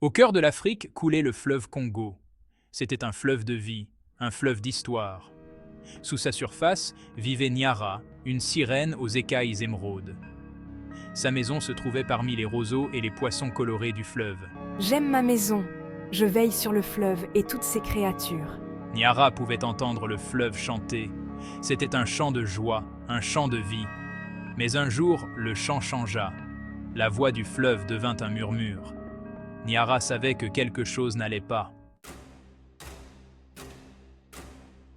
Au cœur de l'Afrique coulait le fleuve Congo. C'était un fleuve de vie, un fleuve d'histoire. Sous sa surface vivait Nyara, une sirène aux écailles émeraudes. Sa maison se trouvait parmi les roseaux et les poissons colorés du fleuve. J'aime ma maison, je veille sur le fleuve et toutes ses créatures. Nyara pouvait entendre le fleuve chanter. C'était un chant de joie, un chant de vie. Mais un jour, le chant changea. La voix du fleuve devint un murmure. Nyara savait que quelque chose n'allait pas.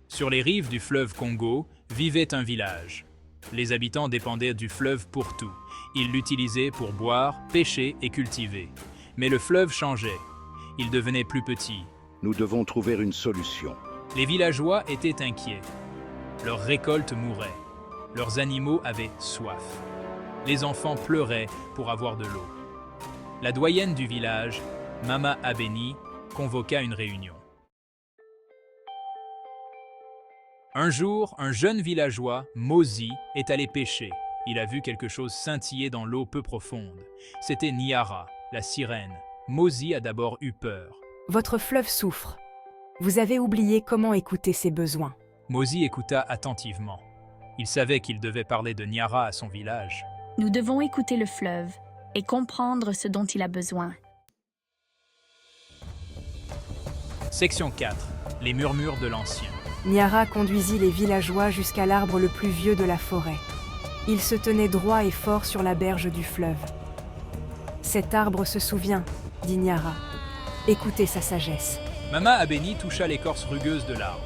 Sur les rives du fleuve Congo vivait un village. Les habitants dépendaient du fleuve pour tout. Ils l'utilisaient pour boire, pêcher et cultiver. Mais le fleuve changeait. Il devenait plus petit. Nous devons trouver une solution. Les villageois étaient inquiets. Leurs récoltes mouraient. Leurs animaux avaient soif. Les enfants pleuraient pour avoir de l'eau. La doyenne du village, Mama Abeni, convoqua une réunion. Un jour, un jeune villageois, Mozi, est allé pêcher. Il a vu quelque chose scintiller dans l'eau peu profonde. C'était Nyara, la sirène. Mozi a d'abord eu peur. Votre fleuve souffre. Vous avez oublié comment écouter ses besoins. Mozi écouta attentivement. Il savait qu'il devait parler de Nyara à son village. Nous devons écouter le fleuve et comprendre ce dont il a besoin. Section 4. Les murmures de l'ancien. Nyara conduisit les villageois jusqu'à l'arbre le plus vieux de la forêt. Il se tenait droit et fort sur la berge du fleuve. Cet arbre se souvient, dit Nyara. Écoutez sa sagesse. Mama Abeni toucha l'écorce rugueuse de l'arbre.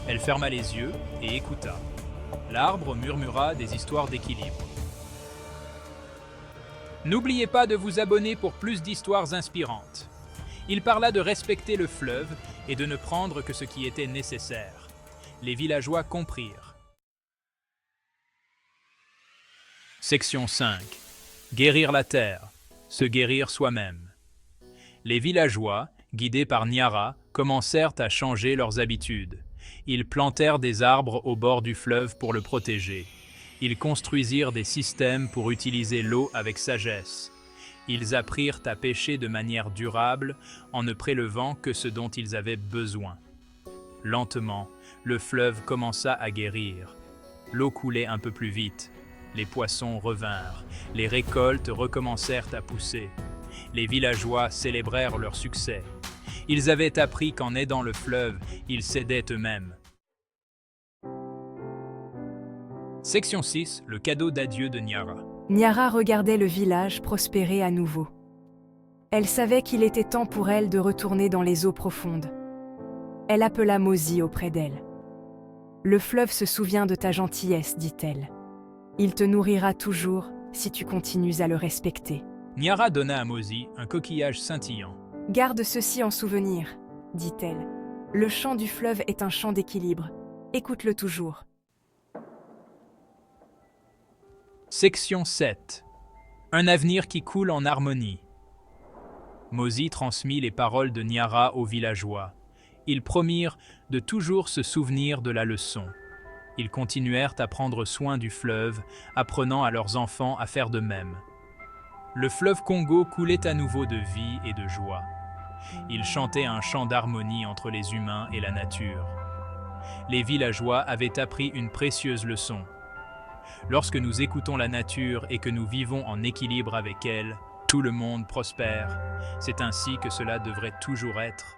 Elle ferma les yeux et écouta. L'arbre murmura des histoires d'équilibre. N'oubliez pas de vous abonner pour plus d'histoires inspirantes. Il parla de respecter le fleuve et de ne prendre que ce qui était nécessaire. Les villageois comprirent. Section 5. Guérir la terre, se guérir soi-même. Les villageois, guidés par Nyara, commencèrent à changer leurs habitudes. Ils plantèrent des arbres au bord du fleuve pour le protéger. Ils construisirent des systèmes pour utiliser l'eau avec sagesse. Ils apprirent à pêcher de manière durable en ne prélevant que ce dont ils avaient besoin. Lentement, le fleuve commença à guérir. L'eau coulait un peu plus vite. Les poissons revinrent. Les récoltes recommencèrent à pousser. Les villageois célébrèrent leur succès. Ils avaient appris qu'en aidant le fleuve, ils s'aidaient eux-mêmes. Section 6. Le cadeau d'adieu de Nyara. Nyara regardait le village prospérer à nouveau. Elle savait qu'il était temps pour elle de retourner dans les eaux profondes. Elle appela Mozi auprès d'elle. « Le fleuve se souvient de ta gentillesse, dit-elle. Il te nourrira toujours si tu continues à le respecter. » Nyara donna à Mozi un coquillage scintillant. « Garde ceci en souvenir, dit-elle. Le chant du fleuve est un chant d'équilibre. Écoute-le toujours. » Section 7. Un avenir qui coule en harmonie. Mozi transmit les paroles de Nyara aux villageois. Ils promirent de toujours se souvenir de la leçon. Ils continuèrent à prendre soin du fleuve, apprenant à leurs enfants à faire de même. Le fleuve Congo coulait à nouveau de vie et de joie. Il chantait un chant d'harmonie entre les humains et la nature. Les villageois avaient appris une précieuse leçon. Lorsque nous écoutons la nature et que nous vivons en équilibre avec elle, tout le monde prospère. C'est ainsi que cela devrait toujours être.